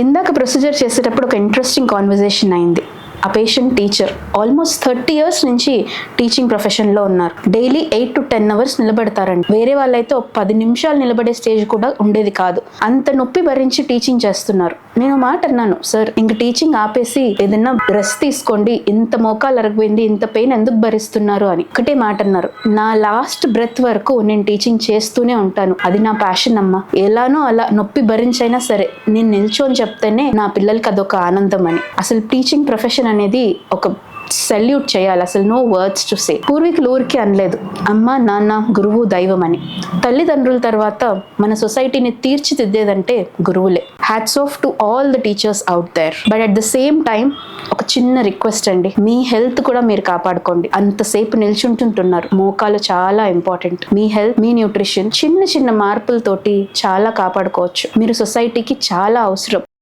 ఇందాక ప్రొసీజర్ చేసేటప్పుడు ఒక ఇంట్రెస్టింగ్ కాన్వర్జేషన్ అయింది. ఆ పేషెంట్ టీచర్ ఆల్మోస్ట్ 30 years నుంచి టీచింగ్ ప్రొఫెషన్లో ఉన్నారు. Daily 8 to 10 hours నిలబెడతారండి. వేరే వాళ్ళైతే ఒక 10 నిమిషాలు నిలబడే స్టేజ్ కూడా ఉండేది కాదు. అంత నొప్పి భరించి టీచింగ్ చేస్తున్నారు. నేను మాట అన్నాను, సార్ ఇంక టీచింగ్ ఆపేసి ఏదైనా రెస్ట్ తీసుకోండి, ఇంత మోకాలు అరగపోయింది, ఇంత పెయిన్ ఎందుకు భరిస్తున్నారు అని ఒకటే మాట అన్నారు. నా లాస్ట్ బ్రెత్ వరకు నేను టీచింగ్ చేస్తూనే ఉంటాను, అది నా ప్యాషన్ అమ్మా. ఎలానో అలా నొప్పి భరించైనా సరే నేను నిల్చొని చెప్తేనే నా పిల్లలకి అదొక ఆనందం అని. అసలు టీచింగ్ ప్రొఫెషన్ అనేది ఒక సెల్యూట్ చేయాలి. అసలు నో వర్డ్స్ టు సే. పూర్వీకులు ఊరికి అనలేదు అమ్మ నాన్న గురువు దైవం అని. తల్లిదండ్రుల తర్వాత మన సొసైటీని తీర్చిదిద్దేదంటే గురువులే. Hats off to all the teachers out there. But at the same time ఒక చిన్న రిక్వెస్ట్ అండి, మీ హెల్త్ కూడా మీరు కాపాడుకోండి. అంతసేపు నిల్చుంటుంటున్నారు, మోకాలు చాలా ఇంపార్టెంట్. మీ హెల్త్, మీ న్యూట్రిషన్ చిన్న చిన్న మార్పులతోటి చాలా కాపాడుకోవచ్చు. మీరు సొసైటీకి చాలా అవసరం.